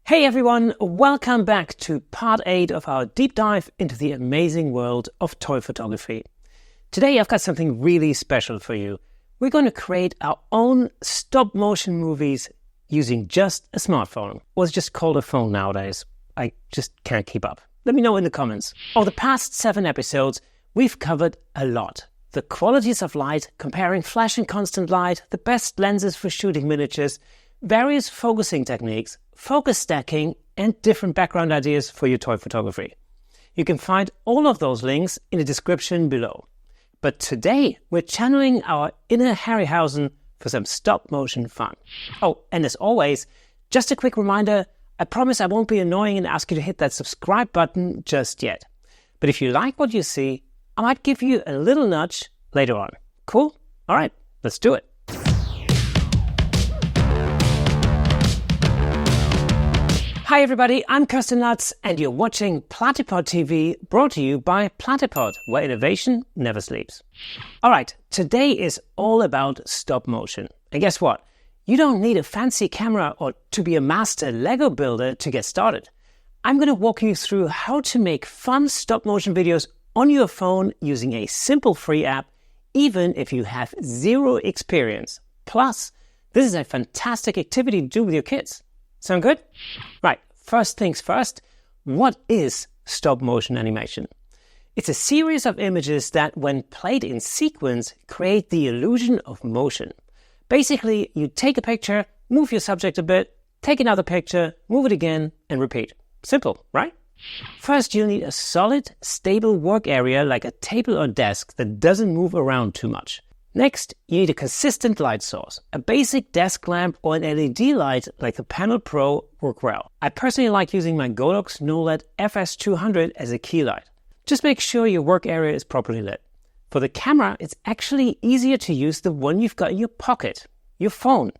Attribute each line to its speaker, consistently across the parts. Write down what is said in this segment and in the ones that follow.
Speaker 1: Hey everyone, welcome back to part 8 of our deep dive into the amazing world of toy photography. Today I've got something really special for you. We're going to create our own stop motion movies using just a smartphone. Or it's just called a phone nowadays. I just can't keep up. Let me know in the comments. Over the past 7 episodes, we've covered a lot. The qualities of light, comparing flash and constant light, the best lenses for shooting miniatures, various focusing techniques, focus stacking, and different background ideas for your toy photography. You can find all of those links in the description below. But today, we're channeling our inner Harryhausen for some stop-motion fun. Oh, and as always, just a quick reminder, I promise I won't be annoying and ask you to hit that subscribe button just yet. But if you like what you see, I might give you a little nudge later on. Cool? All right, let's do it. Hi everybody, I'm Kersten Luts and you're watching Platypod TV, brought to you by Platypod, where innovation never sleeps. Alright, today is all about stop motion. And guess what? You don't need a fancy camera or to be a master Lego builder to get started. I'm going to walk you through how to make fun stop motion videos on your phone using a simple free app, even if you have zero experience. Plus, this is a fantastic activity to do with your kids. Sound good? Right, first things first, what is stop motion animation? It's a series of images that, when played in sequence, create the illusion of motion. Basically, you take a picture, move your subject a bit, take another picture, move it again, and repeat. Simple, right? First, you'll need a solid, stable work area like a table or desk that doesn't move around too much. Next, you need a consistent light source. A basic desk lamp or an LED light like the Panel Pro work well. I personally like using my Godox NOLED FS200 as a key light. Just make sure your work area is properly lit. For the camera, it's actually easier to use the one you've got in your pocket, your phone.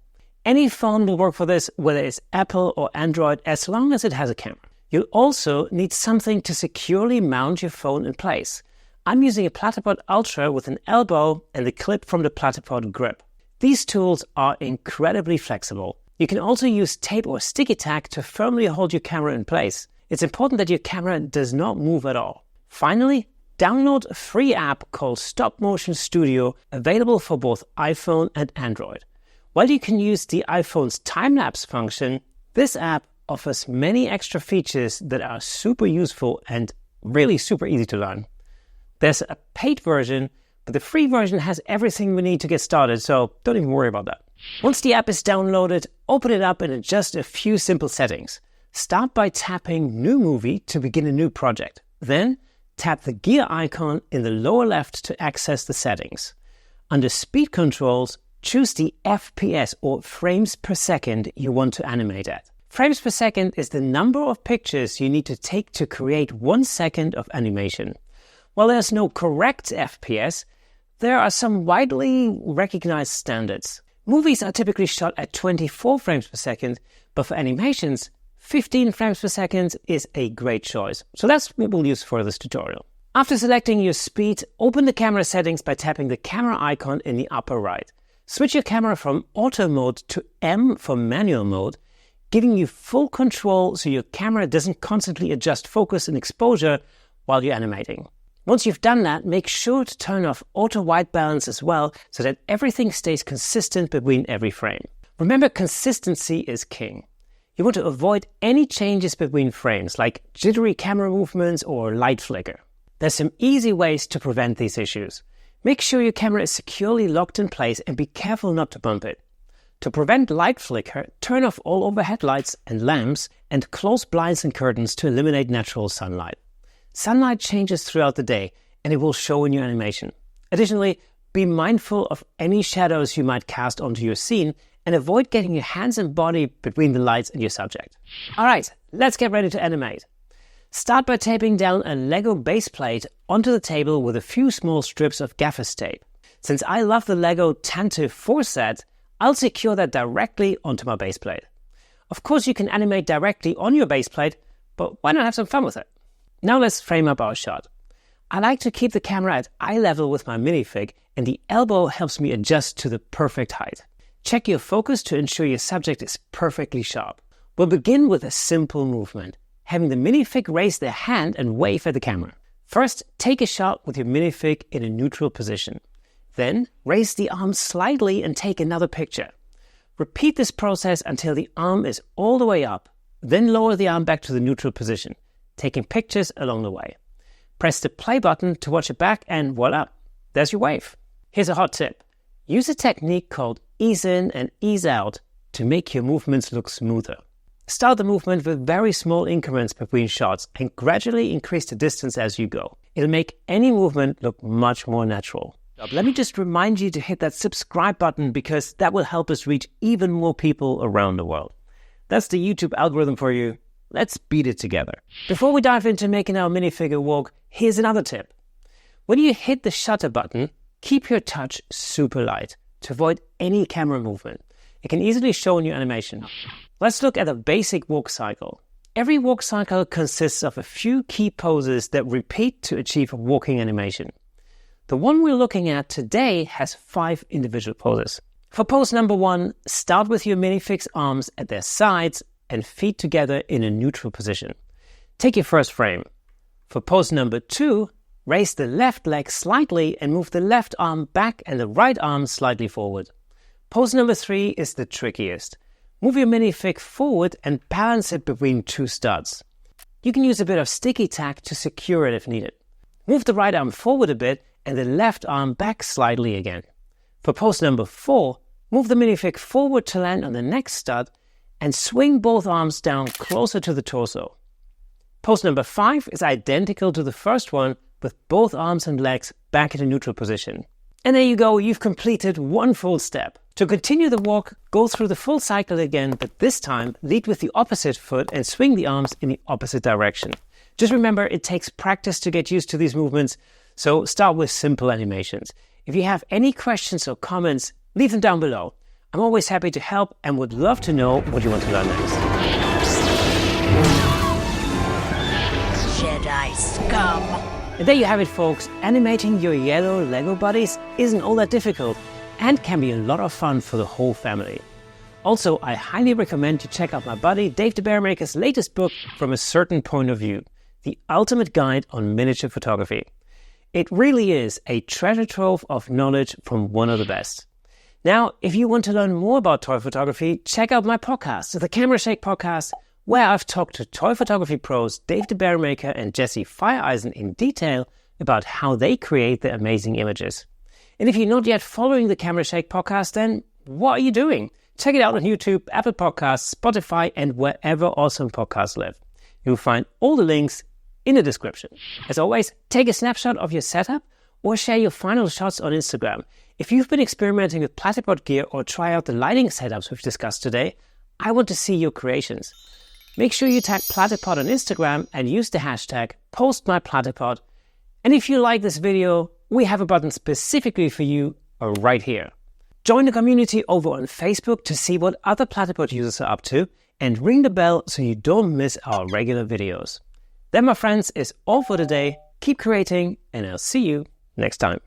Speaker 1: Any phone will work for this, whether it's Apple or Android, as long as it has a camera. You'll also need something to securely mount your phone in place. I'm using a Platypod Ultra with an elbow and the clip from the Platypod grip. These tools are incredibly flexible. You can also use tape or sticky tack to firmly hold your camera in place. It's important that your camera does not move at all. Finally, download a free app called Stop Motion Studio, available for both iPhone and Android. While you can use the iPhone's time-lapse function, this app offers many extra features that are super useful and really super easy to learn. There's a paid version, but the free version has everything we need to get started, so don't even worry about that. Once the app is downloaded, open it up and adjust a few simple settings. Start by tapping New Movie to begin a new project. Then, tap the gear icon in the lower left to access the settings. Under Speed Controls, choose the FPS or frames per second you want to animate at. Frames per second is the number of pictures you need to take to create 1 second of animation. While there's no correct FPS, there are some widely recognized standards. Movies are typically shot at 24 frames per second, but for animations, 15 frames per second is a great choice. So that's what we'll use for this tutorial. After selecting your speed, open the camera settings by tapping the camera icon in the upper right. Switch your camera from auto mode to M for manual mode, giving you full control so your camera doesn't constantly adjust focus and exposure while you're animating. Once you've done that, make sure to turn off auto white balance as well so that everything stays consistent between every frame. Remember, consistency is king. You want to avoid any changes between frames, like jittery camera movements or light flicker. There's some easy ways to prevent these issues. Make sure your camera is securely locked in place and be careful not to bump it. To prevent light flicker, turn off all overhead lights and lamps and close blinds and curtains to eliminate natural sunlight. Sunlight changes throughout the day, and it will show in your animation. Additionally, be mindful of any shadows you might cast onto your scene and avoid getting your hands and body between the lights and your subject. Alright, let's get ready to animate. Start by taping down a Lego base plate onto the table with a few small strips of gaffer's tape. Since I love the Lego Tantive 4 set, I'll secure that directly onto my base plate. Of course, you can animate directly on your base plate, but why not have some fun with it? Now let's frame up our shot. I like to keep the camera at eye level with my minifig, and the elbow helps me adjust to the perfect height. Check your focus to ensure your subject is perfectly sharp. We'll begin with a simple movement, having the minifig raise their hand and wave at the camera. First, take a shot with your minifig in a neutral position. Then, raise the arm slightly and take another picture. Repeat this process until the arm is all the way up. Then lower the arm back to the neutral position, taking pictures along the way. Press the play button to watch it back and voila, there's your wave. Here's a hot tip. Use a technique called ease in and ease out to make your movements look smoother. Start the movement with very small increments between shots and gradually increase the distance as you go. It'll make any movement look much more natural. Let me just remind you to hit that subscribe button because that will help us reach even more people around the world. That's the YouTube algorithm for you. Let's beat it together. Before we dive into making our minifigure walk, here's another tip. When you hit the shutter button, keep your touch super light to avoid any camera movement. It can easily show in your animation. Let's look at a basic walk cycle. Every walk cycle consists of a few key poses that repeat to achieve a walking animation. The one we're looking at today has 5 individual poses. For pose number 1, start with your minifig's arms at their sides and feet together in a neutral position. Take your first frame. For pose number 2, raise the left leg slightly and move the left arm back and the right arm slightly forward. Pose number 3 is the trickiest. Move your minifig forward and balance it between 2 studs. You can use a bit of sticky tack to secure it if needed. Move the right arm forward a bit and the left arm back slightly again. For pose number 4, move the minifig forward to land on the next stud and swing both arms down closer to the torso. Pose number 5 is identical to the first one with both arms and legs back in a neutral position. And there you go, you've completed one full step. To continue the walk, go through the full cycle again, but this time lead with the opposite foot and swing the arms in the opposite direction. Just remember, it takes practice to get used to these movements, so start with simple animations. If you have any questions or comments, leave them down below. I'm always happy to help and would love to know what you want to learn next.
Speaker 2: Jedi scum.
Speaker 1: And there you have it, folks. Animating your yellow Lego buddies isn't all that difficult and can be a lot of fun for the whole family. Also, I highly recommend you check out my buddy Dave the Bearmaker's latest book, From a Certain Point of View, the ultimate guide on miniature photography. It really is a treasure trove of knowledge from one of the best. Now, if you want to learn more about toy photography, check out my podcast, the Camera Shake Podcast, where I've talked to toy photography pros Dave the Bearmaker and Jesse Fireeisen in detail about how they create their amazing images. And if you're not yet following the Camera Shake Podcast, then what are you doing? Check it out on YouTube, Apple Podcasts, Spotify, and wherever awesome podcasts live. You'll find all the links in the description. As always, take a snapshot of your setup or share your final shots on Instagram. If you've been experimenting with Platypod gear or try out the lighting setups we've discussed today, I want to see your creations. Make sure you tag Platypod on Instagram and use the hashtag #PostMyPlatypod. And if you like this video, we have a button specifically for you right here. Join the community over on Facebook to see what other Platypod users are up to and ring the bell so you don't miss our regular videos. That, my friends, is all for today. Keep creating and I'll see you next time.